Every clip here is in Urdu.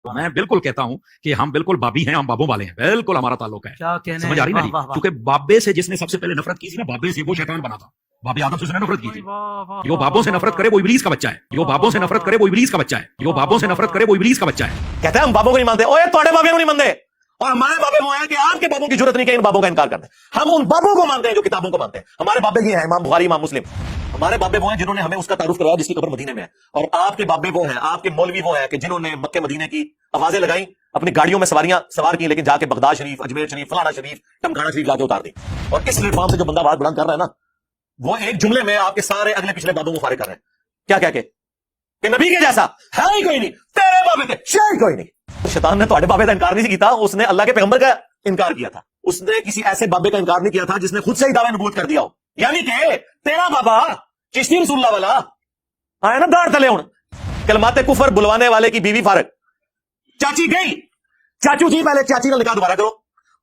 میں بالکل کہتا ہوں کہ ہم بالکل بابی ہیں، ہم بابوں والے ہیں، بالکل ہمارا تعلق ہے. سمجھ آ رہی نا جی؟ کیونکہ بابے سے جس نے سب سے پہلے نفرت کی تھی نا، بابے سے، وہ شیطان بنا تھا. بابے آدم سے اس نے نفرت کی تھی. جو بابوں سے نفرت کرے وہ ابلیس کا بچہ ہے. جو بابوں سے نفرت کرے وہ ابلیس کا بچہ ہے. جو بابوں سے نفرت کرے وہ ابلیس کا بچہ ہے. کہتے ہیں ہم بابوں کو نہیں مانتے. اوے تھوڑے بابے کو نہیں مانتے، اور ہمارے بابے وہ ہیں کہ آپ کے بابوں کی ضرورت نہیں کہ ان بابوں کا انکار کرتے ہیں. ہم ان بابوں کو مانتے ہیں جو کتابوں کو مانتے ہیں. ہمارے بابے یہ ہیں امام بخاری، امام مسلم. ہمارے بابے وہ ہیں جنہوں نے ہمیں اس کا تعارف کروایا جس کی قبر مدینے میں ہے. اور آپ کے بابے وہ ہیں، آپ کے مولوی وہ ہیں کہ جنہوں نے مکے مدینے کی آوازیں لگائیں، اپنی گاڑیوں میں سواریاں سوار کی، لیکن جا کے بغداد شریف، اجمیر شریف، فلانا شریف، ٹمکانا شریف جا کے اتار دی. اور اس پلیٹ فارم سے جو بندہ بات بلند کر رہا ہے نا، وہ ایک جملے میں آپ کے سارے اگلے پچھلے بابوں کو فارغ کر رہے ہیں. کیا کہہ کے کہ نبی کے جیسا ہے ہی کوئی نہیں، تیرے بابے تھے شاید کوئی نہیں. شیطان نے تھوڑے بابے کا انکار نہیں کیا، اس نے اللہ کے پیغمبر کا انکار کیا تھا. اس نے کسی ایسے بابے کا انکار نہیں کیا تھا جس نے خود سے ہی دعوی نبوت کر دیا ہو. یعنی کہ تیرا بابا چشتی رسول اللہ والا آیا نا دار تلے ہوں، کلمات کفر بلوانے والے کی بیوی فارغ. چاچی گئی، چاچو جی پہلے چاچی کا نکاح دوبارہ کرو،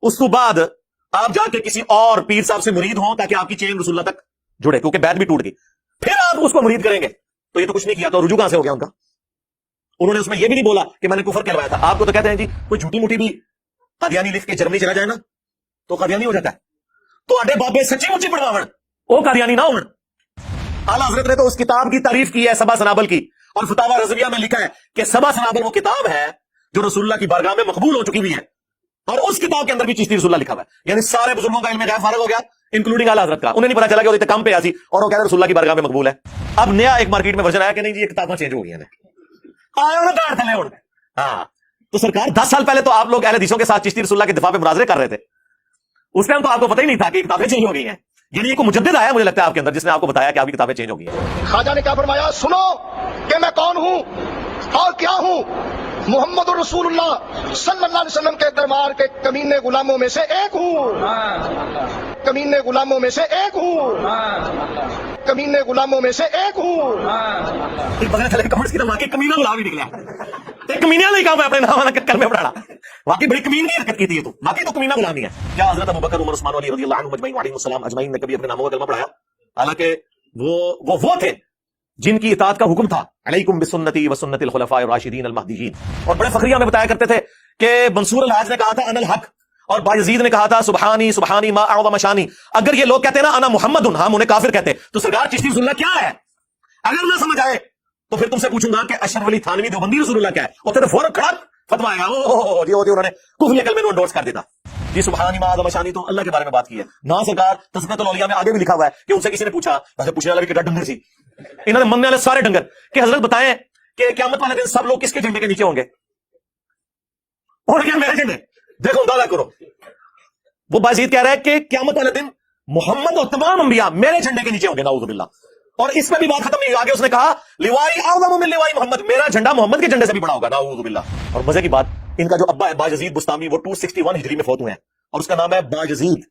اس کو بعد آپ جا کے کسی اور پیر صاحب سے مرید ہوں تاکہ آپ کی چین رسول اللہ تک جڑے، کیونکہ بیعت بھی ٹوٹ گئی. پھر آپ اس کو مرید کریں گے. تو یہ تو کچھ نہیں کیا، تو رجوع کہاں سے ہو گیا ان کا؟ انہوں نے اس میں یہ بھی نہیں بولا کہ میں نے کفر کہلوایا تھا. آپ کو تو کہتے ہیں جی کوئی جھوٹی موٹی بھی قادیانی لکھ کے جرمنی چلا جائے نا تو قادیانی ہو جاتا ہے. تو اڈے بابے سچی مچی پڑھواون وہ قادیانی نہ ہون. اعلیٰ حضرت نے تو اس کتاب کی تعریف کی ہے سبا سنابل کی، اور فتاوی رضویہ میں لکھا ہے کہ سبا سنابل وہ کتاب ہے جو رسول اللہ کی بارگاہ میں مقبول ہو چکی ہوئی ہے، اور اس کتاب کے اندر بھی چشتی رسول اللہ لکھا ہوا ہے. یعنی سارے بزرگوں کا علم غیب فارغ ہو گیا، انکلوڈنگ اعلیٰ حضرت کا. انہیں نہیں پتا چلا کہ وہ اتنے کم پہ آسی اور وہ کہہ رہے رسول اللہ کی بارگاہ میں مقبول ہے. اب نیا ایک مارکیٹ میں ورژن آیا کہ نہیں جی یہ کتابیں چینج ہو گئی ہیں. ہاں تو سرکار 10 سال پہلے تو آپ لوگ اہل حدیثوں کے ساتھ چشتی رسول اللہ کے دفاع پہ مناظرے کر رہے تھے. اس ٹائم تو آپ کو پتہ ہی نہیں تھا کہ کتابیں چینج ہو گئی ہیں. یعنی یہ کوئی مجدد آیا مجھے لگتا ہے آپ کے اندر جس نے آپ کو بتایا کہ آپ کی کتابیں چینج ہو گئی ہیں. خواجہ نے کیا فرمایا؟ سنو کہ میں کون ہوں اور کیا ہوں. محمد رسول اللہ صلی اللہ علیہ وسلم کے دربار کے کمینے غلاموں میں سے ایک ہوں. کمینے غلاموں میں سے ایک ہوں. کمینے غلاموں میں سے ایک ہوں. کمینہ غلام ہی نکلا. کمینہ نہیں کہا میں اپنے نام کلمے پڑھانا. واقعی بڑی کمین کی حرکت کی تھی. تو باقی تو کمینہ غلام ہی ہے. کیا حضرت ابوبکر، عمر، عثمان، علی رضی اللہ عنہم اجمعین وعلیہم السلام اجمعین نے کبھی اپنے ناموں کا کلمہ پڑھایا؟ حالانکہ وہ تھے جن کی اطاعت کا حکم تھا، علیکم بسنتی وسنت الخلفاء الراشدین المہدیین. اور بڑے فخریہ میں بتایا کرتے تھے کہ منصور الحاج نے کہا تھا انا الحق، اور بایزید نے کہا تھا سبحانی سبحانی ما اعظم شانی. اگر یہ لوگ کہتے ہیں نا انا محمد، ہم انہیں کافر کہتے. تو سرکار چشتی رسول اللہ کیا ہے؟ اگر نہ سمجھ آئے تو پھر تم سے پوچھوں گا کہ اشرف علی تھانوی دیوبندی رسول اللہ کیا ہے؟ اور پھر فوراً کھڑا فتوا آیا جی انہوں نے کفر کلمے میں انڈورس کر دیتا. جی سبحانی ما اعظم شانی تو اللہ کے بارے میں بات کی ہے نا. سرکار تذکرۃ الاولیاء میں آگے بھی لکھا ہوا ہے کہ ان سے کسی نے پوچھا، ویسے پوچھنے والا بھی کتنا ڈنگر سی، انہوں نے مننے والے سارے ڈنگر، کہ حضرت بتائیں کہ قیامت والے دن سب لوگ کس کے جھنڈے کے نیچے ہوں گے؟ اور کیا میرے جھنڈے؟ دیکھو اندازہ کرو. وہ بازید کہہ رہا ہے کہ قیامت والے دن محمد اور تمام انبیاء میرے جھنڈے کے نیچے ہوں گے، نعوذ باللہ. اور اس میں بھی بات ختم نہیں. آگے اس نے کہا لوائی اعظم من لوائی محمد، میرا جھنڈا محمد کے جھنڈے سے بھی بڑا ہوگا، نعوذ باللہ. اور مزے کی بات، ان کا جو ابا ہے باجزید بستامی، وہ 261 ہجری میں فوت ہوئے ہیں، اور اس کا نام ہے باجزید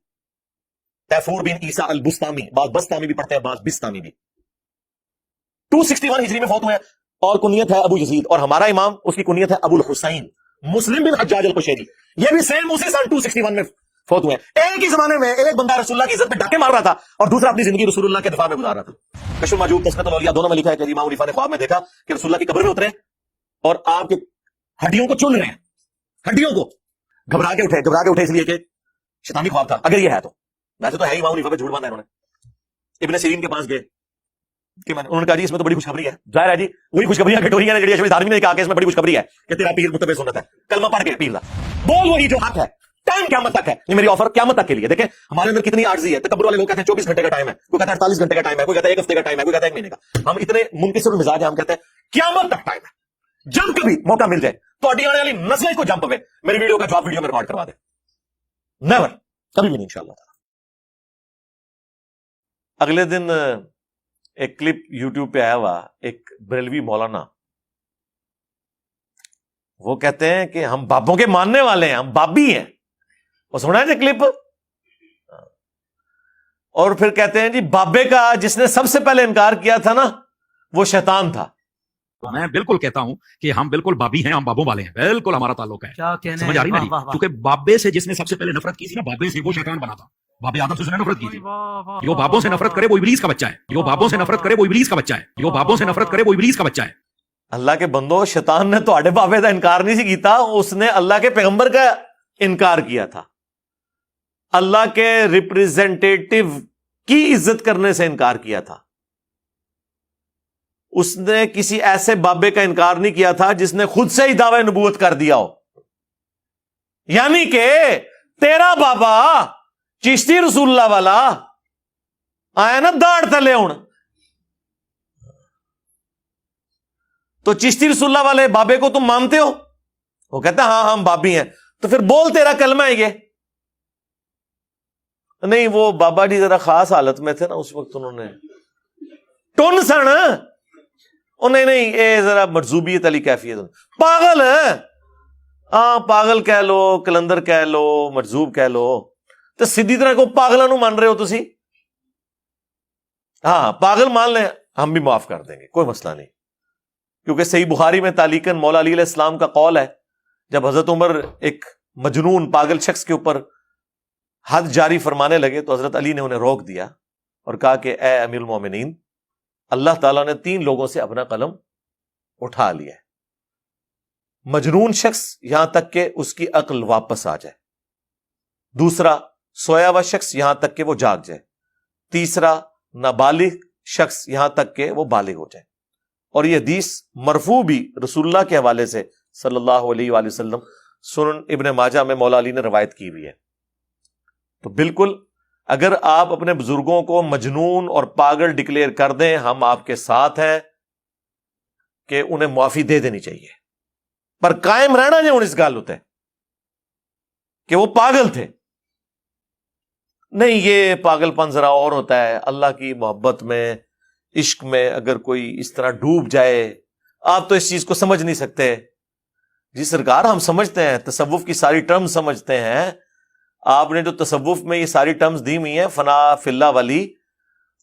تیفور بن عیسیٰ البستامی. بعض بستامی بھی پڑھتے ہیں، بعض بستامی بھی. 261 ہجری میں فوت ہوئے ہیں، اور کنیت ہے ابو یزید. اور ہمارا امام اس کی کنیت ہے ابو الحسین مسلم بن حجاج القشیری. یہ بھی سیم اسی سال 261 میں فوت ہوئے ہیں. ایک ہی زمانے میں ایک بندہ رسول اللہ کی عزت میں ڈاکے مار رہا تھا اور دوسرا اپنی زندگی رسول اللہ کے دفاع میں گزار رہا تھا. کشف الماجوب، تذکرۃ الاولیاء دونوں میں لکھا ہے کہ امام علیفہ نے خواب میں دیکھا کہ رسول اللہ کی قبر میں اترے اور آپ کے ہڈیوں کو چن رہے ہیں. ہڈیوں کو گھبرا کے اٹھے اس لیے کہ شیطانی خواب تھا اگر یہ ہے تو. ویسے تو ہے ہی، امام علیفہ پہ جھوٹ باندھا انہوں نے. ابن سیرین کے پاس گئے کہ انہوں نے کہا جی اس میں تو بڑی خوشخبری ہے. ظاہر ہے جی وہی خوشخبریاں کٹوریاں نے جڑی آدمی نے کہا کہ اس میں بڑی خوشخبری ہے کہ تیرا پیر متبع سنت ہے، کلمہ پڑھ کے پیر دا بول وہی جو حق ہے. ٹائم قیامت تک ہے، یہ میری آفر قیامت تک کے لیے. دیکھیں ہمارے اندر کتنی عاجزی ہے. تکبر والے لوگ کہتے ہیں 24 گھنٹے کا ٹائم ہے، کوئی کہتا ہے 48 گھنٹے کا ٹائم ہے، کوئی کہتا ہے 1 ہفتے کا ٹائم ہے، کوئی کہتا ہے 1 مہینے کا. ہم اتنے منکسر مزاج ہیں، ہم کہتے ہیں قیامت تک ٹائم ہے. جب کبھی موقع مل جائے تو آنے والی نسلیں کو جمپ ہوئے میری ویڈیو کا جواب ویڈیو میں ریکارڈ کروا دیں. نیور، کبھی بھی نہیں انشاءاللہ. اگلے دن ایک کلپ یوٹیوب پہ آیا ہوا، ایک بریلوی مولانا، وہ کہتے ہیں کہ ہم بابوں کے ماننے والے ہیں، ہم بابی ہیں. وہ سنا ہے کلپ؟ اور پھر کہتے ہیں جی بابے کا جس نے سب سے پہلے انکار کیا تھا نا وہ شیطان تھا. میں بالکل کہتا ہوں کہ ہم بالکل بابی ہیں، ہم بابوں والے ہیں، بالکل ہمارا تعلق ہے. سمجھ آ رہی نا جی؟ کیونکہ بابے سے جس نے سب سے پہلے نفرت کی تھی نا، بابے سے، وہ شیطان بنا تھا. بابے آدم سے اس نے نفرت کی تھی. جو بابوں سے نفرت کرے وہ ابلیس کا بچہ ہے. جو بابوں سے نفرت کرے وہ ابلیس کا بچہ ہے. جو بابوں سے نفرت کرے وہ ابلیس کا بچہ ہے. اللہ کے بندو، شیطان نے تواڈے بابے دا انکار نہیں سی کیتا، اس نے اللہ کے پیغمبر کا انکار کیا تھا، اللہ کے ریپریزنٹیٹو کی عزت کرنے سے انکار کیا تھا. اس نے کسی ایسے بابے کا انکار نہیں کیا تھا جس نے خود سے ہی دعوی نبوت کر دیا ہو. یعنی کہ تیرا بابا چشتی رسول اللہ والا آیا نا داڑ تلے ہوں، تو چشتی رسول اللہ والے بابے کو تم مانتے ہو؟ وہ کہتا ہاں ہم بابی ہیں. تو پھر بول تیرا کلمہ ہے یہ. نہیں وہ بابا جی ذرا خاص حالت میں تھے نا اس وقت، انہوں نے ٹن سن، نہیں یہ ذرا مرزوبیت علی کیفیت. پاگل ہے، ہاں پاگل کہہ لو، کلندر کہہ لو، مرزوب کہہ لو، تو سیدھی طرح کو پاگلوں نو مان رہے ہو تسی. ہاں پاگل مان لیں، ہم بھی معاف کر دیں گے، کوئی مسئلہ نہیں. کیونکہ صحیح بخاری میں تعلیقاً مولا علی علیہ السلام کا قول ہے، جب حضرت عمر ایک مجنون پاگل شخص کے اوپر حد جاری فرمانے لگے تو حضرت علی نے انہیں روک دیا اور کہا کہ اے امیر المومنین، اللہ تعالیٰ نے 3 لوگوں سے اپنا قلم اٹھا لیا ہے. مجنون شخص یہاں تک کہ اس کی عقل واپس آ جائے، دوسرا سویا ہوا شخص یہاں تک کہ وہ جاگ جائے، تیسرا نابالغ شخص یہاں تک کہ وہ بالغ ہو جائے. اور یہ حدیث مرفوع بھی رسول اللہ کے حوالے سے صلی اللہ علیہ وآلہ وسلم سنن ابن ماجہ میں مولا علی نے روایت کی ہوئی ہے. تو بالکل اگر آپ اپنے بزرگوں کو مجنون اور پاگل ڈکلیئر کر دیں، ہم آپ کے ساتھ ہیں کہ انہیں معافی دے دینی چاہیے، پر قائم رہنا نہیں. اس گال ہوتا ہے کہ وہ پاگل تھے، نہیں یہ پاگل پن ذرا اور ہوتا ہے. اللہ کی محبت میں، عشق میں اگر کوئی اس طرح ڈوب جائے، آپ تو اس چیز کو سمجھ نہیں سکتے. جی سرکار ہم سمجھتے ہیں، تصوف کی ساری ٹرمز سمجھتے ہیں. آپ نے جو تصوف میں یہ ساری ٹرمز دی ہوئی ہیں، فنا فی اللہ ولی،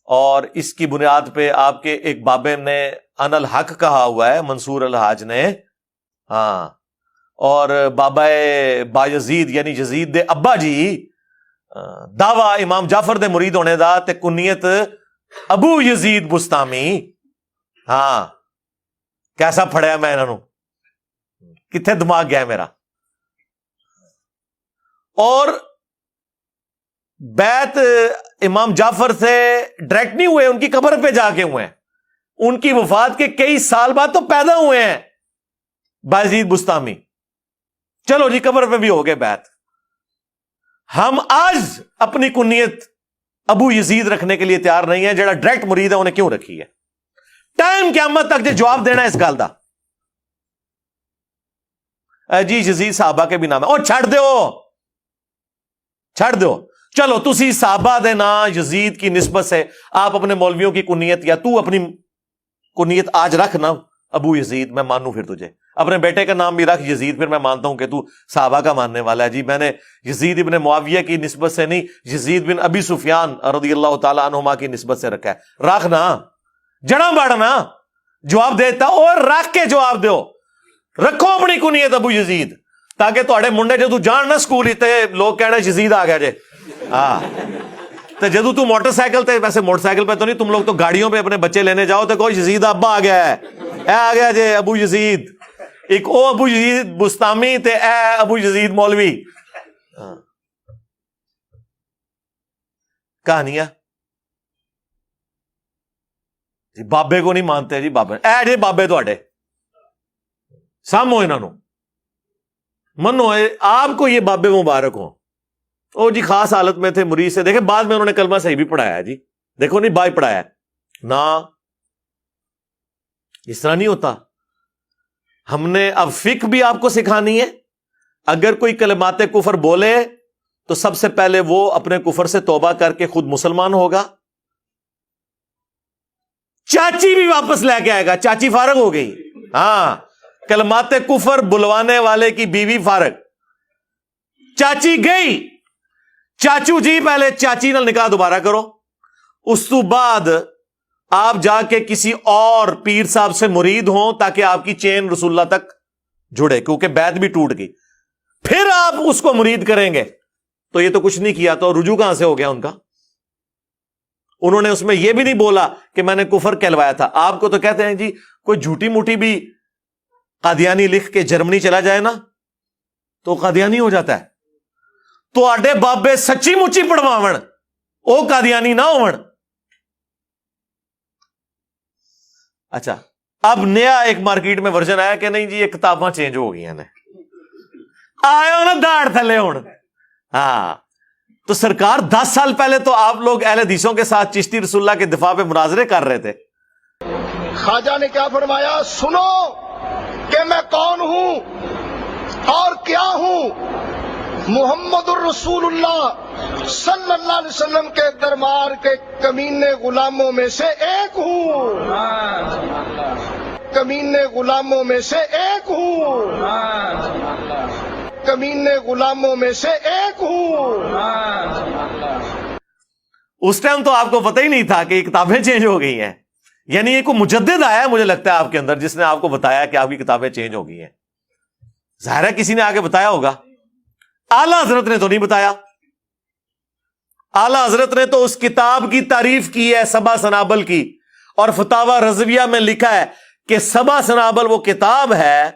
اور اس کی بنیاد پہ آپ کے ایک بابے نے ان الحق کہا ہوا ہے، منصور الحاج نے. ہاں، اور بابا بایزید یعنی یزید دے ابا جی دعوی امام جعفر دے مرید ہونے دا تے کنیت ابو یزید بستامی. ہاں کیسا پھڑیا میں انہوں نے، کتنے دماغ گیا میرا. اور بیعت امام جعفر سے ڈائریکٹ نہیں ہوئے، ان کی قبر پہ جا کے ہوئے ہیں. ان کی وفات کے کئی سال بعد تو پیدا ہوئے ہیں بایزید بستامی. چلو جی قبر پہ بھی ہو گئے بیعت. ہم آج اپنی کنیت ابو یزید رکھنے کے لیے تیار نہیں ہے. جڑا ڈائریکٹ مرید ہے انہیں کیوں رکھی ہے؟ ٹائم قیامت تک جواب دینا اس گل دا. جی یزید صحابہ کے بھی نام ہے، اور چھڑ دو. چلو تسی صحابہ دے نا یزید کی نسبت سے آپ اپنے مولویوں کی کنیت، یا تو اپنی کنیت آج رکھ نا ابو یزید، میں مانوں پھر تجھے. اپنے بیٹے کا نام بھی رکھ یزید، پھر میں مانتا ہوں کہ تو صحابہ کا ماننے والا ہے. جی میں نے یزید ابن معاویہ کی نسبت سے نہیں، یزید بن ابی سفیان رضی اللہ تعالی عنہما کی نسبت سے رکھا ہے. رکھ نا، جڑا بڑھنا جواب دیتا، اور رکھ کے جواب دیو. رکھو اپنی کنیت ابو یزید، تاکہ تھوڑے منڈے جدو جان نہ سکول تے لوگ کہنا یزید آ گیا جے. ہاں تو جدو تو موٹر سائیکل تے، ویسے موٹر سائیکل پہ تو نہیں، تم لوگ تو گاڑیوں پہ اپنے بچے لینے جاؤ تو کوئی یزید ابا آ گیا ہے، اے آ گیا جے ابو یزید. ایک او ابو یزید بستامی تے اے ابو یزید مولوی. کہانیاں جی بابے کو نہیں مانتے. جی بابے اے جی بابے تواڈے سامو انہاں نو منو، آپ کو یہ بابے مبارک ہوں. او جی خاص حالت میں تھے، مرید سے دیکھیں بعد میں انہوں نے کلمہ صحیح بھی پڑھایا. جی دیکھو نہیں بائی پڑھایا نا، اس طرح نہیں ہوتا. ہم نے اب فقہ بھی آپ کو سکھانی ہے. اگر کوئی کلمات کفر بولے تو سب سے پہلے وہ اپنے کفر سے توبہ کر کے خود مسلمان ہوگا. چاچی بھی واپس لے کے آئے گا، چاچی فارغ ہو گئی. ہاں کلمات کفر بلوانے والے کی بیوی فارغ. چاچی گئی، چاچو جی پہلے چاچی نال نکاح دوبارہ کرو، اس تو بعد آپ جا کے کسی اور پیر صاحب سے مرید ہوں تاکہ آپ کی چین رسول اللہ تک جڑے، کیونکہ بیعت بھی ٹوٹ گئی. پھر آپ اس کو مرید کریں گے. تو یہ تو کچھ نہیں کیا، تو رجوع کہاں سے ہو گیا ان کا؟ انہوں نے اس میں یہ بھی نہیں بولا کہ میں نے کفر کہلوایا تھا. آپ کو تو کہتے ہیں جی کوئی جھوٹی موٹی بھی قادیانی لکھ کے جرمنی چلا جائے نا تو قادیانی ہو جاتا ہے. تو آڈے بابے سچی مچی پڑھواون او قادیانی نہ ہون. اچھا اب نیا ایک مارکیٹ میں ورژن آیا کہ نہیں جی یہ کتاباں چینج ہو گئی ہیں آئے نا داڑھ تھلے ہون. ہاں تو سرکار 10 سال پہلے تو آپ لوگ اہل حدیثوں کے ساتھ چشتی رسول اللہ کے دفاع پہ مناظرے کر رہے تھے. خواجہ نے کیا فرمایا؟ سنو کہ میں کون ہوں اور کیا ہوں. محمد الرسول اللہ صلی اللہ علیہ وسلم کے دربار کے کمینے غلاموں میں سے ایک ہوں. کمینے غلاموں میں سے ایک ہوں. کمینے غلاموں میں سے ایک ہوں. اس ٹائم تو آپ کو پتہ ہی نہیں تھا کہ یہ کتابیں چینج ہو گئی ہیں. یعنی یہ کوئی مجدد آیا ہے مجھے لگتا ہے آپ کے اندر جس نے آپ کو بتایا کہ آپ کی کتابیں چینج ہو گئی ہیں. ظاہر ہے کسی نے آگے بتایا ہوگا. اعلیٰ حضرت نے تو نہیں بتایا. اعلیٰ حضرت نے تو اس کتاب کی تعریف کی ہے سبا سنابل کی, اور فتاوی رضویہ میں لکھا ہے کہ سبا سنابل وہ کتاب ہے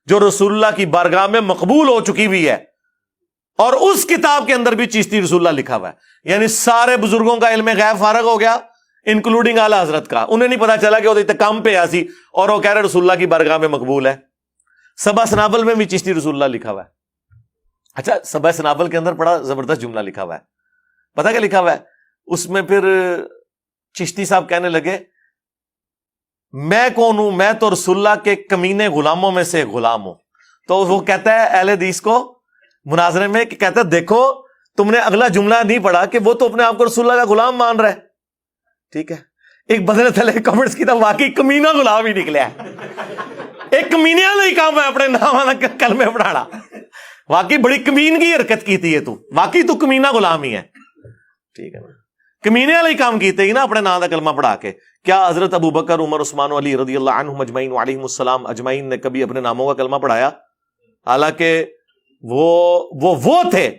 جو رسول اللہ کی بارگاہ میں مقبول ہو چکی ہوئی ہے, اور اس کتاب کے اندر بھی چشتی رسول اللہ لکھا ہوا ہے. یعنی سارے بزرگوں کا علم غیب فارغ ہو گیا انکلوڈنگ اعلیٰ حضرت کا. انہیں نہیں پتا چلا کہ وہ کام پہ آسی اور وہ کہہ رہے رسول اللہ کی بارگاہ میں مقبول ہے. سبا سنابل میں بھی چشتی رسول اللہ لکھا ہوا ہے. اچھا سبا سنابل کے اندر بڑا زبردست جملہ لکھا ہوا ہے. پتا کیا لکھا ہوا ہے اس میں؟ پھر چشتی صاحب کہنے لگے میں کون ہوں؟ میں تو رسول اللہ کے کمینے غلاموں میں سے غلام ہوں. تو وہ کہتا ہے اہل حدیث کو مناظرے میں کہ کہتا ہے دیکھو تم نے اگلا جملہ نہیں پڑھا کہ وہ تو اپنے آپ کو رسول اللہ کا غلام مان رہا ہے. ٹھیک ہے, ایک بدلے تھلے کمنٹس کی تھا واقعی کمینہ غلام ہی نکلیا ہے. ایک کمینیا نہیں کام ہے اپنے نام والا کلمے پڑھانا. واقعی بڑی کمینگی حرکت کی تھی یہ, تو واقعی تو کمینہ غلام ہی ہے. ٹھیک ہے نا, کمینے والا ہی کام کیتے ہی نا اپنے نام کا کلمہ پڑھا کے. کیا حضرت ابو بکر عمر عثمان علی رضی اللہ عنہم اجمعین وعلیہم السلام اجمعین نے کبھی اپنے ناموں کا کلمہ پڑھایا؟ حالانکہ وہ تھے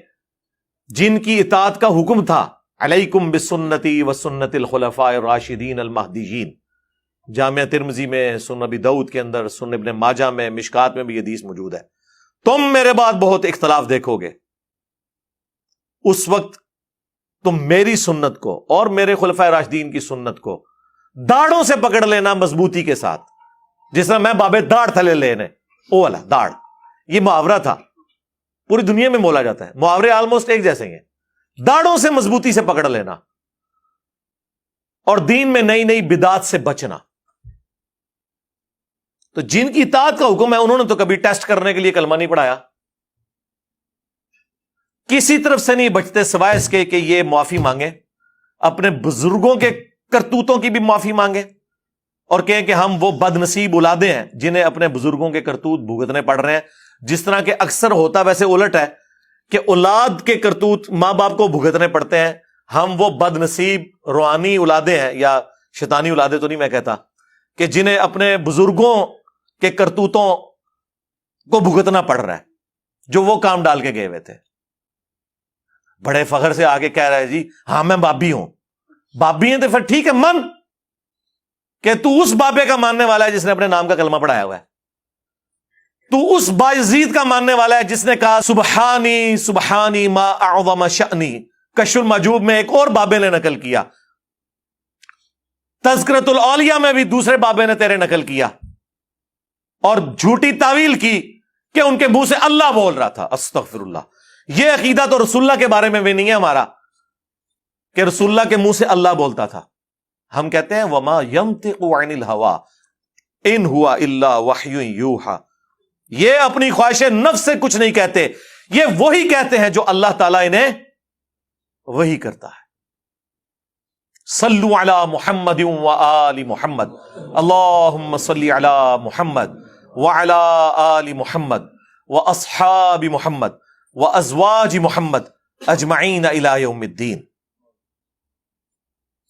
جن کی اطاعت کا حکم تھا علیکم بسنتی وسنت الخلفاء الراشدین المہدیین. جامعہ ترمذی میں, سنن ابی داؤد کے اندر, سنن ابن ماجہ میں, مشکات میں بھی حدیث موجود ہے. تم میرے بعد بہت اختلاف دیکھو گے, اس وقت تم میری سنت کو اور میرے خلفاء راشدین کی سنت کو داڑھوں سے پکڑ لینا مضبوطی کے ساتھ, جس طرح میں بابے داڑھ تھلے لینے او والا داڑھ. یہ محاورہ تھا, پوری دنیا میں بولا جاتا ہے. محاورے آلموسٹ ایک جیسے ہیں. داڑھوں سے مضبوطی سے پکڑ لینا اور دین میں نئی نئی بدعات سے بچنا. تو جن کی اطاعت کا حکم ہے انہوں نے تو کبھی ٹیسٹ کرنے کے لیے کلمہ نہیں پڑھایا, کسی طرف سے نہیں بچتے سوائے اس کے کہ یہ معافی مانگے, اپنے بزرگوں کے کرتوتوں کی بھی معافی مانگے اور کہیں کہ ہم وہ بد نصیب اولادیں ہیں جنہیں اپنے بزرگوں کے کرتوت بھگتنے پڑ رہے ہیں. جس طرح کہ اکثر ہوتا ویسے الٹ ہے کہ اولاد کے کرتوت ماں باپ کو بھگتنے پڑتے ہیں. ہم وہ بد نصیب روحانی اولادیں ہیں, یا شیطانی اولادیں تو نہیں میں کہتا, کہ جنہیں اپنے بزرگوں کے کرتوتوں کو بھگتنا پڑ رہا ہے جو وہ کام ڈال کے گئے ہوئے تھے. بڑے فخر سے آگے کہہ رہا ہے جی ہاں میں بابی ہوں. بابی ہیں تو پھر ٹھیک ہے من کہ تو اس بابے کا ماننے والا ہے جس نے اپنے نام کا کلمہ پڑھایا ہوا ہے. تو اس بایزید کا ماننے والا ہے جس نے کہا سبحانی سبحانی ما اعظم شأنی. کشف المحجوب میں ایک اور بابے نے نقل کیا, تذکرۃ الاولیاء میں بھی دوسرے بابے نے تیرے نقل کیا, اور جھوٹی تعویل کی کہ ان کے منہ سے اللہ بول رہا تھا. استغفر اللہ. یہ عقیدہ تو رسول اللہ کے بارے میں بھی نہیں ہے ہمارا کہ رسول اللہ کے منہ سے اللہ بولتا تھا. ہم کہتے ہیں وما ينطق عن الهوى ان هو الا وحی یوحى. یہ اپنی خواہش نفس سے کچھ نہیں کہتے, یہ وہی کہتے ہیں جو اللہ تعالیٰ انہیں وہی کرتا ہے. صلو علی محمد وآل محمد, اللہم صلی علی محمد وعلی آل محمد واصحاب محمد وازواج محمد اجمعین الی یوم الدین.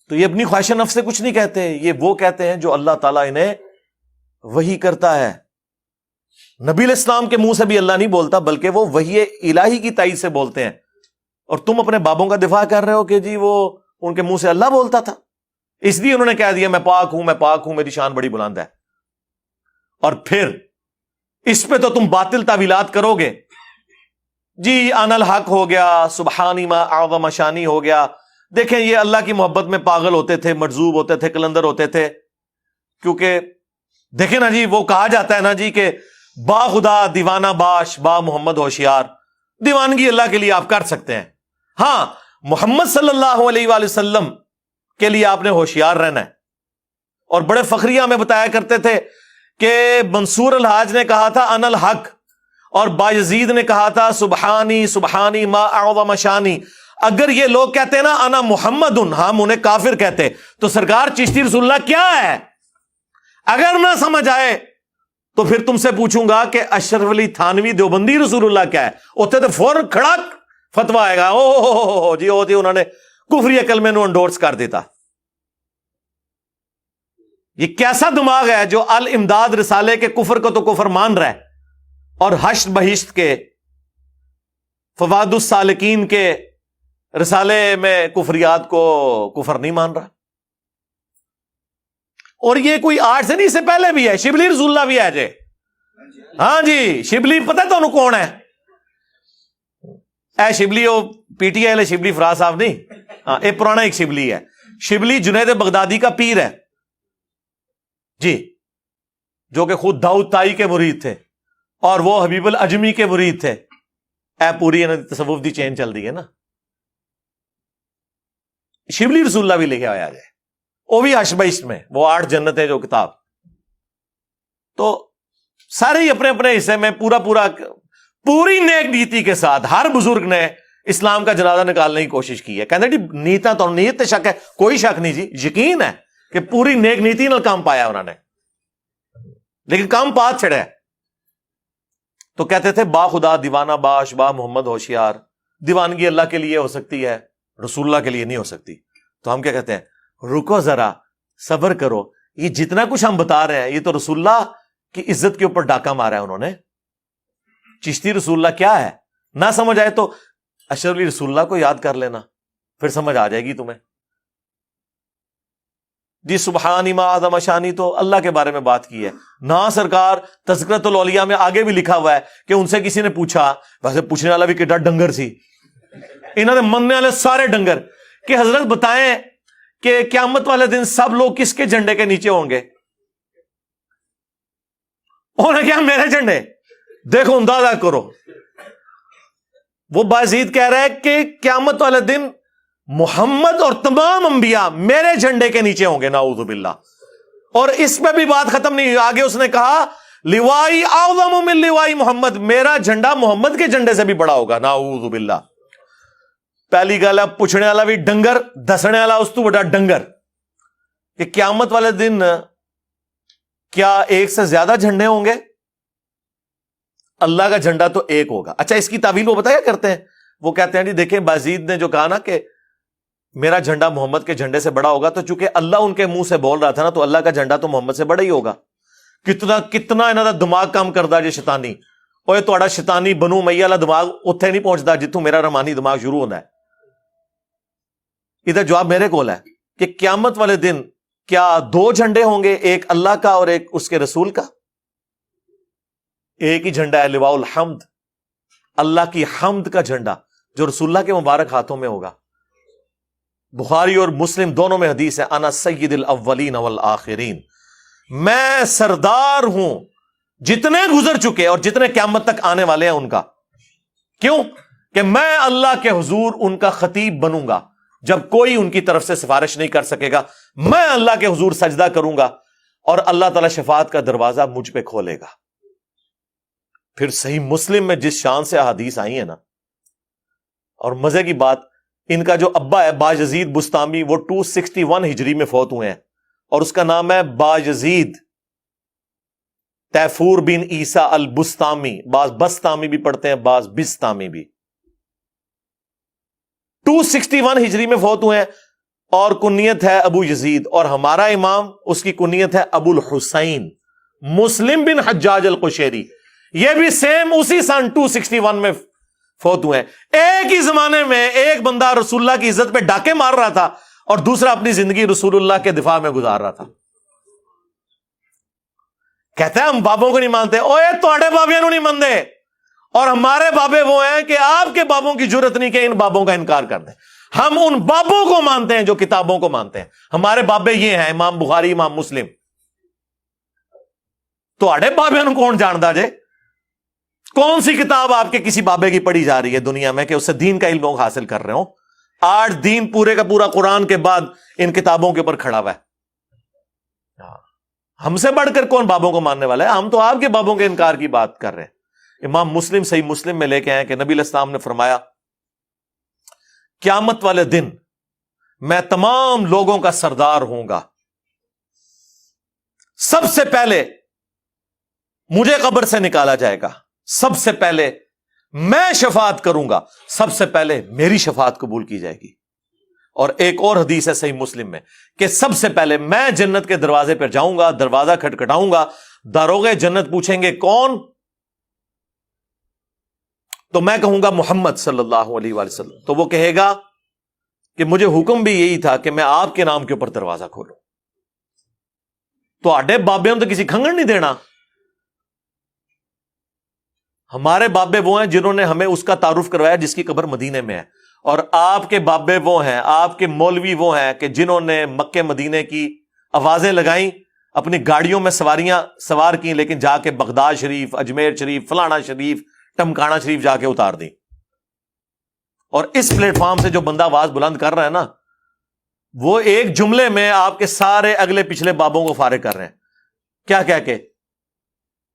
تو یہ اپنی خواہش نفس سے کچھ نہیں کہتے, یہ وہ کہتے ہیں جو اللہ تعالیٰ انہیں وہی کرتا ہے. نبی علیہ السلام کے منہ سے بھی اللہ نہیں بولتا بلکہ وہ وحی الہی کی تائید سے بولتے ہیں. اور تم اپنے بابوں کا دفاع کر رہے ہو کہ جی وہ ان کے منہ سے اللہ بولتا تھا, اس لیے انہوں نے کہہ دیا میں پاک ہوں, میں پاک ہوں, میری شان بڑی بلند ہے. اور پھر اس پہ تو تم باطل تعویلات کرو گے جی. ان الحق ہو گیا, سبحانی ما اعظم شانی ہو گیا. دیکھیں یہ اللہ کی محبت میں پاگل ہوتے تھے, مجذوب ہوتے تھے, کلندر ہوتے تھے. کیونکہ دیکھیں نا جی, وہ کہا جاتا ہے نا جی کہ با خدا دیوانہ باش با محمد ہوشیار. دیوانگی اللہ کے لیے آپ کر سکتے ہیں, ہاں محمد صلی اللہ علیہ وآلہ وسلم کے لیے آپ نے ہوشیار رہنا ہے. اور بڑے فخریہ میں بتایا کرتے تھے کہ منصور الحاج نے کہا تھا ان الحق, اور بایزید نے کہا تھا سبحانی سبحانی ما اعظم شانی. اگر یہ لوگ کہتے ہیں نا انا محمد, ہم انہیں کافر کہتے. تو سرکار چشتی رسول اللہ کیا ہے؟ اگر نہ سمجھ آئے تو پھر تم سے پوچھوں گا کہ اشرف علی تھانوی دیوبندی رسول اللہ کیا ہے. اتنے تو فوراً کھڑک فتوا آئے گا, او جی او جی انہوں نے کفری کلمے نو انڈورس کر دیتا. یہ کیسا دماغ ہے جو الامداد رسالے کے کفر کو تو کفر مان رہا ہے, اور حشر بہشت کے فواد السالکین کے رسالے میں کفریات کو کفر نہیں مان رہا. اور یہ کوئی آج سے نہیں, اس سے پہلے بھی ہے. شبلی رسول اللہ بھی ہے جے, ہاں جی شبلی پتہ تو انہوں کون ہے؟ اے شبلی وہ P T I Shibli Faraz صاحب نہیں, ہاں ایک پرانا ایک شبلی ہے. شبلی جنید بغدادی کا پیر ہے جی, جو کہ خود داؤد تائی کے مرید تھے اور وہ حبیب العجمی کے مرید تھے. اے پوری تصوف دی چین چل رہی ہے نا. شبلی رسول اللہ بھی لے کے آیا جائے, وہ بھی اشبیش میں, وہ 8 جنتیں جو کتاب. تو سارے ہی اپنے اپنے حصے میں پوری نیک نیتی کے ساتھ ہر بزرگ نے اسلام کا جنازہ نکالنے کی کوشش کی ہے. کہتے جی نیتا تو نیت تے شک ہے, کوئی شک نہیں جی, یقین ہے کہ پوری نیک نیتی نال کام پایا انہوں نے, لیکن کام پات چھڑا ہے. تو کہتے تھے با خدا دیوانہ باش با محمد ہوشیار. دیوانگی اللہ کے لیے ہو سکتی ہے, رسول اللہ کے لیے نہیں ہو سکتی. تو ہم کیا کہتے ہیں, رکو ذرا صبر کرو, یہ جتنا کچھ ہم بتا رہے ہیں یہ تو رسول اللہ کی عزت کے اوپر ڈاکہ مارا ہے انہوں نے. چشتی رسول اللہ کیا ہے نہ سمجھ آئے تو اشرف علی رسول اللہ کو یاد کر لینا, پھر سمجھ آ جائے گی تمہیں. جی سبحانی ما اعظم شانی تو اللہ کے بارے میں بات کی ہے نا. سرکار تذکرۃ الاولیاء میں آگے بھی لکھا ہوا ہے کہ ان سے کسی نے پوچھا, ویسے پوچھنے والا بھی کڈا ڈنگر سی, انہوں نے مننے والے سارے ڈنگر, کہ حضرت بتائیں کہ قیامت والے دن سب لوگ کس کے جھنڈے کے نیچے ہوں گے؟ انہوں نے کیا میرے جھنڈے. دیکھو اندازہ کرو, وہ بازید کہہ رہا ہے کہ قیامت والے دن محمد اور تمام انبیاء میرے جھنڈے کے نیچے ہوں گے, نعوذ باللہ. اور اس پہ بھی بات ختم نہیں ہوئی, آگے اس نے کہا لوائی اعظم من لوائی محمد, میرا جھنڈا محمد کے جھنڈے سے بھی بڑا ہوگا, نعوذ باللہ. پہلی گل ہے پوچھنے والا بھی ڈنگر, دسنے والا اس تو بڑا ڈنگر, کہ قیامت والے دن کیا ایک سے زیادہ جھنڈے ہوں گے؟ اللہ کا جھنڈا تو ایک ہوگا. اچھا اس کی تعویل وہ بتایا کرتے ہیں, وہ کہتے ہیں جی دیکھیں بازید نے جو کہا نا کہ میرا جھنڈا محمد کے جھنڈے سے بڑا ہوگا, تو چونکہ اللہ ان کے منہ سے بول رہا تھا نا, تو اللہ کا جھنڈا تو محمد سے بڑا ہی ہوگا. کتنا انہوں دا دماغ کام کردا جی شیطانی. اوے تہاڈا شیطانی بنو امیہ والا دماغ اوتھے نہیں پہنچدا جتوں میرا رحمانی دماغ شروع ہوندا ہے. ادھر جواب میرے کول ہے کہ قیامت والے دن کیا 2 جھنڈے ہوں گے, ایک اللہ کا اور ایک اس کے رسول کا؟ ایک ہی جھنڈا ہے, لواء الحمد, اللہ کی حمد کا جھنڈا, جو رسول اللہ کے مبارک ہاتھوں میں ہوگا. بخاری اور مسلم دونوں میں حدیث ہے, انا سید الاولین والآخرین, میں سردار ہوں جتنے گزر چکے اور جتنے قیامت تک آنے والے ہیں ان کا. کیوں؟ کہ میں اللہ کے حضور ان کا خطیب بنوں گا. جب کوئی ان کی طرف سے سفارش نہیں کر سکے گا, میں اللہ کے حضور سجدہ کروں گا اور اللہ تعالی شفاعت کا دروازہ مجھ پہ کھولے گا. پھر صحیح مسلم میں جس شان سے احادیث آئی ہیں نا, اور مزے کی بات, ان کا جو ابا ہے باجزید بستامی, وہ 261 ہجری میں فوت ہوئے ہیں, اور اس کا نام ہے باجزید تیفور بن عیسیٰ البستامی. بعض بستامی بھی پڑھتے ہیں, بعض بستامی بھی. 261 ہجری میں فوت ہوئے ہیں, اور کنیت ہے ابو یزید, اور ہمارا امام اس کی کنیت ہے ابو الحسین مسلم بن حجاج القشیری. یہ بھی سیم اسی سن 261 میں فوت ہوئے ہیں. ایک ہی زمانے میں ایک بندہ رسول اللہ کی عزت پہ ڈاکے مار رہا تھا, اور دوسرا اپنی زندگی رسول اللہ کے دفاع میں گزار رہا تھا. کہتے ہیں ہم بابوں کو نہیں مانتے. اوے تواڈے بابیاں نو نہیں مانتے, اور ہمارے بابے وہ ہیں کہ آپ کے بابوں کی جرت نہیں کہ ان بابوں کا انکار کر دیں. ہم ان بابوں کو مانتے ہیں جو کتابوں کو مانتے ہیں. ہمارے بابے یہ ہیں امام بخاری, امام مسلم. تواڈے بابیاں نو کون جاندا جے؟ کون سی کتاب آپ کے کسی بابے کی پڑھی جا رہی ہے دنیا میں کہ اس سے دین کا علم حاصل کر رہے ہوں؟ آج دین پورے کا پورا قرآن کے بعد ان کتابوں کے اوپر کھڑا ہوا ہے. ہم سے بڑھ کر کون بابوں کو ماننے والا ہے؟ ہم تو آپ کے بابوں کے انکار کی بات کر رہے ہیں. امام مسلم صحیح مسلم میں لے کے آئے کہ نبی علیہ السلام نے فرمایا قیامت والے دن میں تمام لوگوں کا سردار ہوں گا, سب سے پہلے مجھے قبر سے نکالا جائے گا, سب سے پہلے میں شفاعت کروں گا, سب سے پہلے میری شفاعت قبول کی جائے گی. اور ایک اور حدیث ہے صحیح مسلم میں کہ سب سے پہلے میں جنت کے دروازے پر جاؤں گا, دروازہ کھٹکھٹاؤں گا, داروغے جنت پوچھیں گے کون؟ تو میں کہوں گا محمد صلی اللہ علیہ وآلہ وسلم. تو وہ کہے گا کہ مجھے حکم بھی یہی تھا کہ میں آپ کے نام کے اوپر دروازہ کھولوں. تو آڈے بابے ہم تو کسی کھنگڑ نہیں دینا. ہمارے بابے وہ ہیں جنہوں نے ہمیں اس کا تعارف کروایا جس کی قبر مدینے میں ہے, اور آپ کے بابے وہ ہیں, آپ کے مولوی وہ ہیں کہ جنہوں نے مکے مدینے کی آوازیں لگائیں, اپنی گاڑیوں میں سواریاں سوار کی, لیکن جا کے بغداد شریف, اجمیر شریف, فلانا شریف, ٹمکانا شریف جا کے اتار دی. اور اس پلیٹ فارم سے جو بندہ آواز بلند کر رہا ہے نا, وہ ایک جملے میں آپ کے سارے اگلے پچھلے بابوں کو فارغ کر رہے ہیں. کیا کہہ کے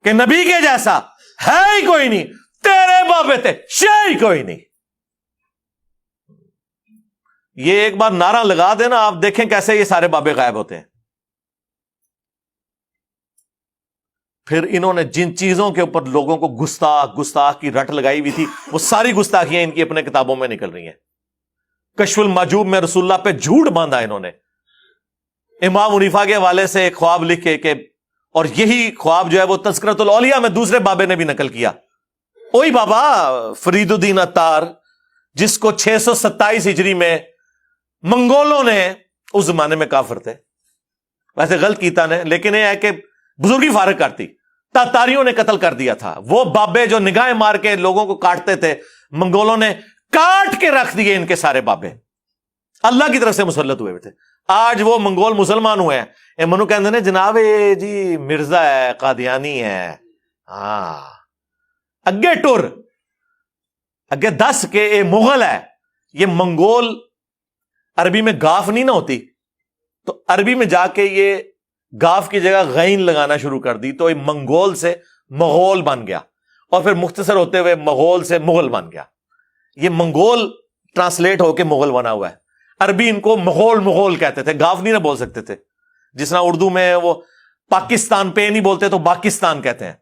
کہ نبی کے جیسا ہے ہی کوئی نہیں, تیرے بابے تھے شے ہی کوئی نہیں. یہ ایک بار نعرہ لگا دینا, آپ دیکھیں کیسے یہ سارے بابے غائب ہوتے ہیں. پھر انہوں نے جن چیزوں کے اوپر لوگوں کو گستاخ کی رٹ لگائی ہوئی تھی, وہ ساری گستاخیاں ان کی اپنے کتابوں میں نکل رہی ہیں. کشف المحجوب میں رسول اللہ پہ جھوٹ باندھا انہوں نے. امام حنیفہ کے حوالے سے ایک خواب لکھے کہ, اور یہی خواب جو ہے وہ تذکرۃ الاولیاء میں دوسرے بابے نے بھی نقل کیا. وہی بابا فرید الدین عطار, جس کو 627 ہجری میں منگولوں نے, اس زمانے میں کافر تھے, ویسے غلط کیتا نے, لیکن یہ ہے کہ بزرگی فارغ کرتی, تاتاریوں نے قتل کر دیا تھا. وہ بابے جو نگاہیں مار کے لوگوں کو کاٹتے تھے, منگولوں نے کاٹ کے رکھ دیے ان کے سارے بابے. اللہ کی طرف سے مسلط ہوئے تھے. آج وہ منگول مسلمان ہوئے ہیں, اے منو کہندے نے جناب اے جی مرزا ہے, قادیانی ہے, ہاں اگے ٹر اگے دس کے اے مغل ہے. یہ منگول عربی میں گاف نہیں نہ ہوتی, تو عربی میں جا کے یہ گاف کی جگہ غین لگانا شروع کر دی, تو یہ منگول سے مغول بن گیا, اور پھر مختصر ہوتے ہوئے مغول سے مغل بن گیا. یہ منگول ٹرانسلیٹ ہو کے مغل بنا ہوا ہے. عربی ان کو مغول کہتے تھے, گاف نہیں نہ بول سکتے تھے. جس طرح اردو میں وہ پاکستان پہ نہیں بولتے تو پاکستان کہتے ہیں.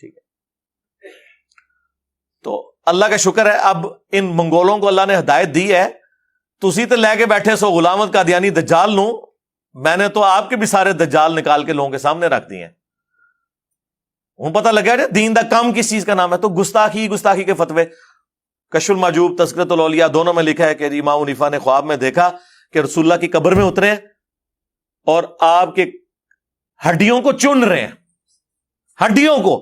ٹھیک ہے, تو اللہ کا شکر ہے اب ان منگولوں کو اللہ نے ہدایت دی ہے. تسی تو لے کے بیٹھے سو غلامت قادیانی دجال نو, میں نے تو آپ کے بھی سارے دجال نکال کے لوگوں کے سامنے رکھ دیے ہیں. وہ پتہ لگا جائے دین دا کام کس چیز کا نام ہے. تو گستاخی کے فتوے, کشف المحجوب, تذکرۃ الاولیاء, دونوں میں لکھا ہے کہ امام حنیفہ نے خواب میں دیکھا کہ رسول اللہ کی قبر میں اترے اور آپ کے ہڈیوں کو چن رہے ہیں, ہڈیوں کو.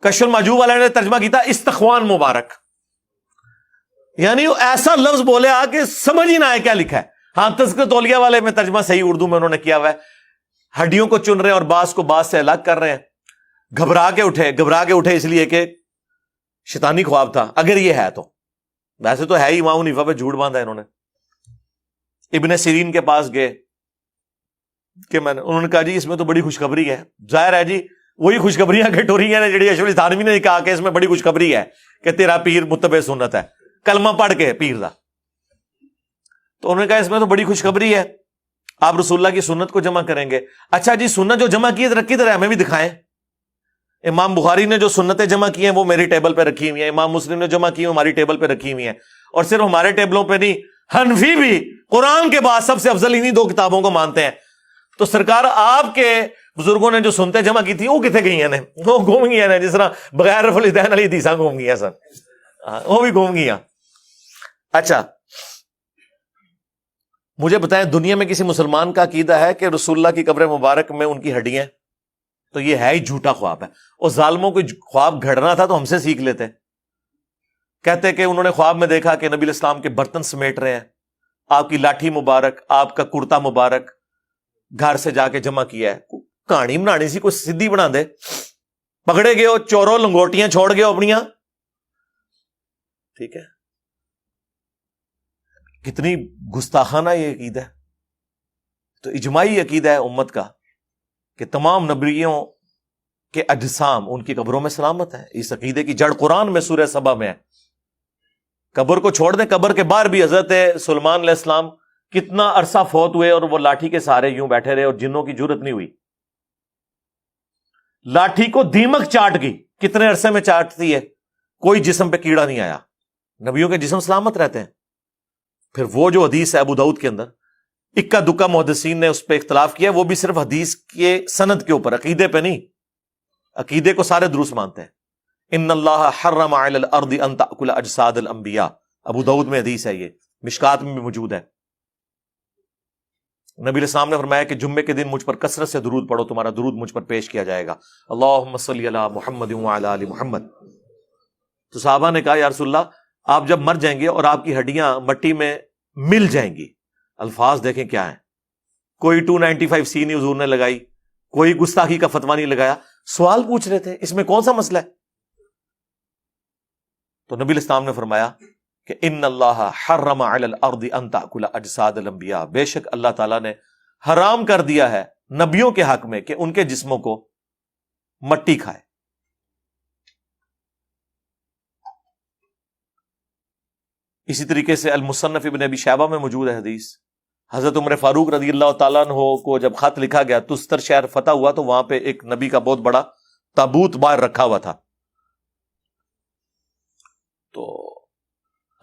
کشف المحجوب والے نے ترجمہ کیا استخوان مبارک, یعنی وہ ایسا لفظ بولے آ کہ سمجھ ہی نہ آئے کیا لکھا ہے. ہاں تذکرۃ الاولیاء والے میں ترجمہ صحیح اردو میں انہوں نے کیا ہوا ہے, ہڈیوں کو چن رہے ہیں اور بعض کو بعض سے الگ کر رہے ہیں. گھبرا کے اٹھے اس لیے کہ شیطانی خواب تھا, اگر یہ ہے تو. ویسے تو ہے ہی, امام حنیفہ پہ جھوٹ باندھا انہوں نے. ابن سیرین کے پاس گئے کہ انہوں نے کہا جی اس میں تو بڑی خوشخبری ہے. ظاہر ہے جی وہی خوشخبریاں کٹوریاں نے جڑی اشرف تھانوی نے کہا کہ اس میں بڑی خوشخبری ہے کہ تیرا پیر متبع سنت ہے, کلمہ پڑھ کے پیر دا. تو انہوں نے کہا اس میں تو بڑی خوشخبری ہے, آپ رسول اللہ کی سنت کو جمع کریں گے. اچھا جی سنت جو جمع کی ہے رکھی طرح ہمیں بھی دکھائیں. امام بخاری نے جو سنتیں جمع کی ہیں وہ میری ٹیبل پہ رکھی ہوئی ہیں, امام مسلم نے جمع کی ہیں ہماری ٹیبل پہ رکھی ہوئی ہیں. اور صرف ہمارے ٹیبلوں پہ نہیں, حنفی بھی قرآن کے بعد سب سے افضل انہی دو کتابوں کو مانتے ہیں. تو سرکار آپ کے بزرگوں نے جو سنتیں جمع کی تھی وہ کتنے گئی ہیں, وہ گھوم گئی ہیں, جس طرح بغیر رفع الیدین علی حدیثاں گھوم گئی ہیں سر, وہ بھی گھوم گئی ہیں. اچھا مجھے بتائیں دنیا میں کسی مسلمان کا عقیدہ ہے کہ رسول اللہ کی قبر مبارک میں ان کی ہڈیاں, تو یہ ہے ہی جھوٹا خواب ہے. اور ظالموں کو خواب گھڑنا تھا تو ہم سے سیکھ لیتے. کہتے کہ انہوں نے خواب میں دیکھا کہ نبی علیہ السلام کے برتن سمیٹ رہے ہیں, آپ کی لاٹھی مبارک, آپ کا کرتا مبارک گھر سے جا کے جمع کیا ہے. کہانی بنانی سی, کوئی سدھی بنا دے. پکڑے گئے ہو چوروں, لنگوٹیاں چھوڑ گئے ہو اپنیاں. ٹھیک ہے, کتنی گستاخانہ یہ عقیدہ ہے. تو اجماعی عقیدہ ہے امت کا کہ تمام نبیوں کے اجسام ان کی قبروں میں سلامت ہیں. اس عقیدے کی جڑ قرآن میں سورہ سبا میں ہے. قبر کو چھوڑ دیں, قبر کے باہر بھی حضرت سلیمان علیہ السلام کتنا عرصہ فوت ہوئے اور وہ لاٹھی کے سہارے یوں بیٹھے رہے اور جنوں کی جرت نہیں ہوئی. لاٹھی کو دیمک چاٹ گئی, کتنے عرصے میں چاٹتی ہے, کوئی جسم پہ کیڑا نہیں آیا. نبیوں کے جسم سلامت رہتے ہیں. پھر وہ جو حدیث ہے ابو داؤد کے اندر, اکا دکا محدثین نے اس پہ اختلاف کیا, وہ بھی صرف حدیث کے سند کے اوپر, عقیدے پہ نہیں. عقیدے کو سارے درست مانتے ہیں. ان اللہ حرم علی الارض ان تأکل اجساد الانبیاء, ابو داؤد میں حدیث ہے, یہ مشکات میں بھی موجود ہے. نبی علیہ السلام نے فرمایا کہ جمعے کے دن مجھ پر کثرت سے درود پڑھو, تمہارا درود مجھ پر پیش کیا جائے گا. اللہم صلی علی محمد وعلی آل محمد. تو صحابہ نے کہا یا رسول اللہ, آپ جب مر جائیں گے اور آپ کی ہڈیاں مٹی میں مل جائیں گی, الفاظ دیکھیں کیا ہیں, کوئی 295C نہیں حضور نے لگائی, کوئی گستاخی کا فتویٰ نہیں لگایا, سوال پوچھ رہے تھے, اس میں کون سا مسئلہ ہے؟ تو نبی علیہ السلام نے فرمایا کہ ان اللہ حرم علی الارض ان تأکل اجساد الانبیاء, بے شک اللہ تعالیٰ نے حرام کر دیا ہے نبیوں کے حق میں کہ ان کے جسموں کو مٹی کھائے. اسی طریقے سے المصنف ابن ابی شیبہ میں موجود ہے حدیث, حضرت عمر فاروق رضی اللہ تعالیٰ عنہ کو جب خط لکھا گیا, تستر شہر فتح ہوا, تو وہاں پہ ایک نبی کا بہت بڑا تابوت باہر رکھا ہوا تھا. تو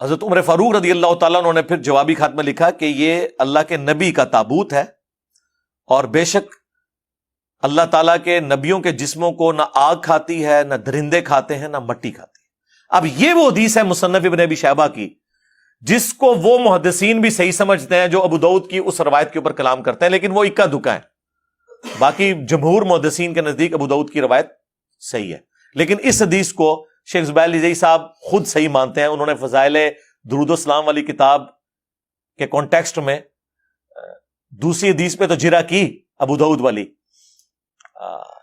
حضرت عمر فاروق رضی اللہ تعالیٰ عنہ نے پھر جوابی خط میں لکھا کہ یہ اللہ کے نبی کا تابوت ہے, اور بے شک اللہ تعالیٰ کے نبیوں کے جسموں کو نہ آگ کھاتی ہے, نہ درندے کھاتے ہیں, نہ مٹی کھاتی ہے. اب یہ وہ حدیث ہے مصنف ابن ابی شیبہ کی جس کو وہ محدثین بھی صحیح سمجھتے ہیں جو ابو داؤد کی اس روایت کے اوپر کلام کرتے ہیں, لیکن وہ اکا دکا ہے. باقی جمہور محدثین کے نزدیک ابو داؤد کی روایت صحیح ہے. لیکن اس حدیث کو شیخ زبیر علی صاحب خود صحیح مانتے ہیں. انہوں نے فضائل درود و سلام والی کتاب کے کانٹیکسٹ میں دوسری حدیث پہ تو جرا کی ابو داؤد والی,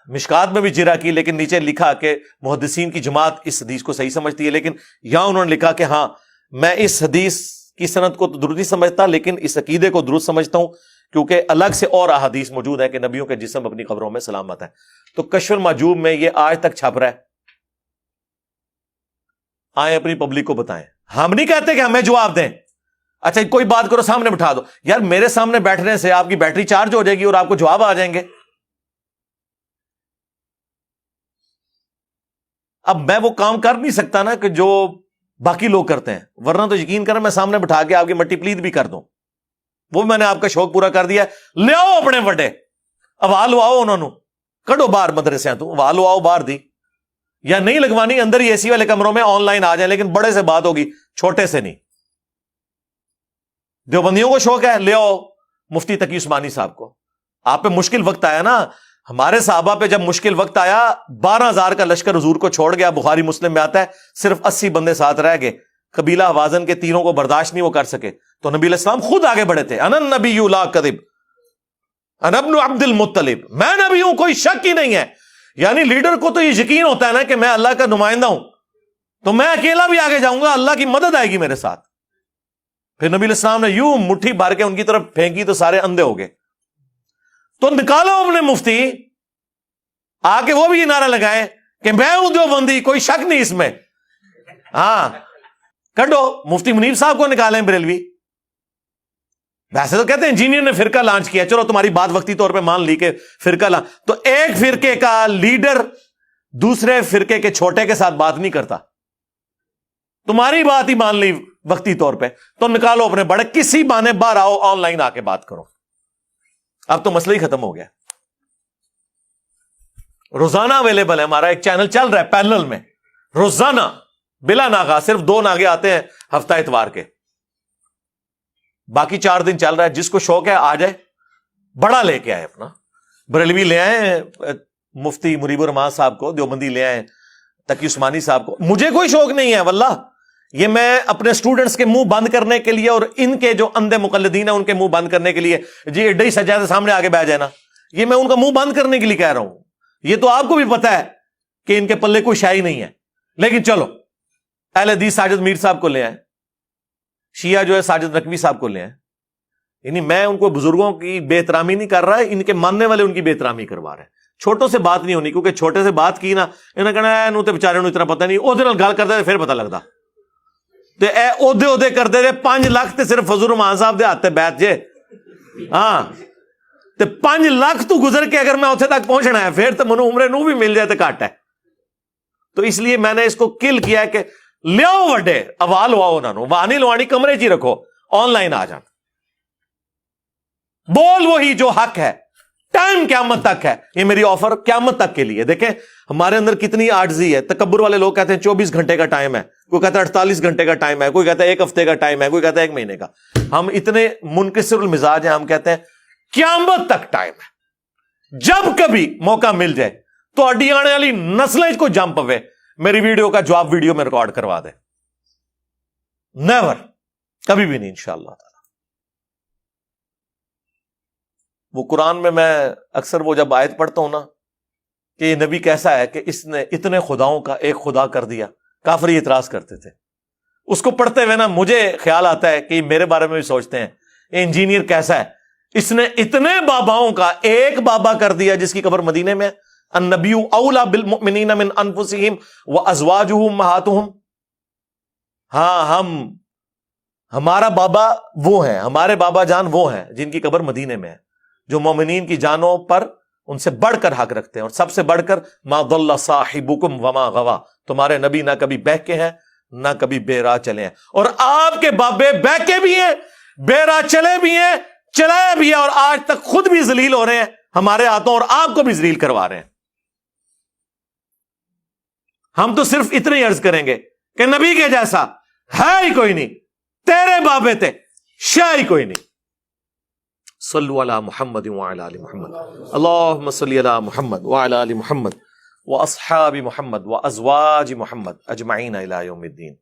مشکات میں بھی جرا کی, لیکن نیچے لکھا کہ محدثین کی جماعت اس حدیث کو صحیح سمجھتی ہے. لیکن یہاں انہوں نے لکھا کہ ہاں میں اس حدیث کی سند کو تو درست نہیں سمجھتا, لیکن اس عقیدے کو درست سمجھتا ہوں, کیونکہ الگ سے اور احادیث موجود ہے کہ نبیوں کے جسم اپنی قبروں میں سلامت ہے. تو کشف المحجوب میں یہ آج تک چھپ رہا ہے. آئیں اپنی پبلک کو بتائیں. ہم نہیں کہتے کہ ہمیں جواب دیں. اچھا کوئی بات کرو, سامنے بٹھا دو. یار میرے سامنے بیٹھنے سے آپ کی بیٹری چارج ہو جائے گی اور آپ کو جواب آ جائیں گے. اب میں وہ کام کر نہیں سکتا نا کہ جو باقی لوگ کرتے ہیں, ورنہ تو یقین کریں میں سامنے بٹھا کے آپ کی مٹی پلیت بھی کر دوں. وہ میں نے آپ کا شوق پورا کر دیا. لے آؤ اپنے وڈے, اب لو آؤ, انہوں نے کڈو باہر مدرسے تو لو آؤ باہر دی, یا نہیں لگوانی اندر ہی اے سی والے کمروں میں آن لائن آ جائیں, لیکن بڑے سے بات ہوگی, چھوٹے سے نہیں. دیوبندیوں کو شوق ہے, لے آؤ مفتی تقی عثمانی صاحب کو. آپ پہ مشکل وقت آیا نا, ہمارے صحابہ پہ جب مشکل وقت آیا 12,000 کا لشکر حضور کو چھوڑ گیا, بخاری مسلم میں آتا ہے, صرف 80 بندے ساتھ رہ گئے. قبیلہ حوازن کے تیروں کو برداشت نہیں وہ کر سکے, تو نبی علیہ السلام خود آگے بڑھے تھے. انا النبی لا کذب انا ابن عبد المطلب, میں نبی ہوں, کوئی شک ہی نہیں ہے. یعنی لیڈر کو تو یہ یقین ہوتا ہے نا کہ میں اللہ کا نمائندہ ہوں, تو میں اکیلا بھی آگے جاؤں گا, اللہ کی مدد آئے گی میرے ساتھ. پھر نبی علیہ السلام نے یوں مٹھی بھر کے ان کی طرف پھینکی تو سارے اندھے ہو گئے. تو نکالو اپنے مفتی, آ کے وہ بھی یہ نعرہ لگائے کہ میں ہوں دیوبندی, کوئی شک نہیں اس میں. ہاں کڈو مفتی منیب صاحب کو نکالیں بریلوی. ویسے تو کہتے ہیں انجینئر نے فرقہ لانچ کیا, چلو تمہاری بات وقتی طور پہ مان لی کہ فرقہ تو ایک فرقے کا لیڈر دوسرے فرقے کے چھوٹے کے ساتھ بات نہیں کرتا. تمہاری بات ہی مان لی وقتی طور پہ, تو نکالو اپنے بڑے, کسی بہانے باہر آؤ, آن لائن آ کے بات کرو. اب تو مسئلہ ہی ختم ہو گیا. روزانہ اویلیبل ہے, ہمارا ایک چینل چل رہا ہے پیرلل میں, روزانہ بلا ناغا, صرف 2 ناغے آتے ہیں ہفتہ اتوار کے, باقی 4 دن چل رہا ہے. جس کو شوق ہے آ جائے, بڑا لے کے آئے اپنا, بریلوی لے آئے, مفتی منیب الرحمان صاحب کو دیوبندی لے آئے, تقی عثمانی صاحب کو. مجھے کوئی شوق نہیں ہے واللہ, یہ میں اپنے اسٹوڈنٹس کے منہ بند کرنے کے لیے اور ان کے جو اندھے مقلدین ہیں ان کے منہ بند کرنے کے لیے, جی ایڈا ہی سجادہ سامنے آگے بیٹھ جائے نا, یہ میں ان کا منہ بند کرنے کے لیے کہہ رہا ہوں. یہ تو آپ کو بھی پتا ہے کہ ان کے پلے کوئی شاہی نہیں ہے. لیکن چلو اہل حدیث ساجد میر صاحب کو لے آئے, شیعہ جو ہے ساجد نقوی صاحب کو لے آئے. یعنی میں ان کو بزرگوں کی بے احترامی نہیں کر رہا ہے, ان کے ماننے والے ان کی بے احترامی کروا رہے ہیں. چھوٹوں سے بات نہیں ہونی, کیونکہ چھوٹے سے بات کی نا انہیں کہنا ہے انہوں تے بیچارے اتنا پتہ نہیں, وہ گل کرتے پھر پتہ لگتا تے اے اودے اودے کرتے رہے. 5 لاکھ تے صرف فضل الرحمان صاحب دے ہاتھ تے بیٹھ جے, ہاں تے 5 لاکھ تو گزر کے اگر میں اتنے تک پہنچنا ہے پھر تو منو عمرے نو بھی مل جائے تو گھٹ ہے. تو اس لیے میں نے اس کو کل کیا کہ لیاؤ وڈے اوا لواؤ انہوں نے, واہ نہیں لوانی کمرے چ ہی رکھو, آن لائن آ جان, بول وہی جو حق ہے. ٹائم قیامت تک ہے, یہ میری آفر قیامت تک کے لیے. دیکھیں ہمارے اندر کتنی عاجزی ہے. تکبر والے لوگ کہتے ہیں 24 گھنٹے کا ٹائم ہے, کوئی کہتا ہے 48 گھنٹے کا ٹائم ہے, کوئی کہتا ہے 1 ہفتے کا ٹائم ہے, کوئی کہتا ہے 1 مہینے کا. ہم اتنے منکسر المزاج ہیں, ہم کہتے ہیں قیامت تک ٹائم ہے. جب کبھی موقع مل جائے تو اڈی آنے والی نسلیں کو جم پوے, میری ویڈیو کا جواب ویڈیو میں ریکارڈ کروا دے. نیور, کبھی بھی نہیں انشاءاللہ تعالی. وہ قرآن میں اکثر وہ جب آیت پڑھتا ہوں نا کہ یہ نبی کیسا ہے کہ اس نے اتنے خداؤں کا ایک خدا کر دیا, کافر یہ اعتراض کرتے تھے. اس کو پڑھتے ہوئے نا مجھے خیال آتا ہے کہ یہ میرے بارے میں بھی سوچتے ہیں, یہ انجینئر کیسا ہے, اس نے اتنے باباؤں کا ایک بابا کر دیا جس کی قبر مدینے میں. النبی اولا بالمؤمنین من انفسہم وازواجہ امہاتہم. ہاں ہمارا بابا وہ ہیں, ہمارے بابا جان وہ ہیں جن کی قبر مدینے میں ہے, جو مومنین کی جانوں پر ان سے بڑھ کر حق رکھتے ہیں, اور سب سے بڑھ کر ما ضل صاحبکم وما غوا, تمہارے نبی نہ کبھی بہکے ہیں نہ کبھی بے راہ چلے ہیں. اور آپ کے بابے بہکے بھی ہیں, بے راہ چلے بھی ہیں, چلائے بھی ہیں, اور آج تک خود بھی ذلیل ہو رہے ہیں ہمارے ہاتھوں, اور آپ کو بھی ذلیل کروا رہے ہیں. ہم تو صرف اتنے ہی عرض کریں گے کہ نبی کے جیسا ہے ہی کوئی نہیں, تیرے بابے تھے شاہ ہی کوئی نہیں. صلو علی محمد وعلی آل محمد, اللہم صلی علی محمد وعلی آل محمد واصحاب محمد وازواج محمد اجمعین الی یوم الدین.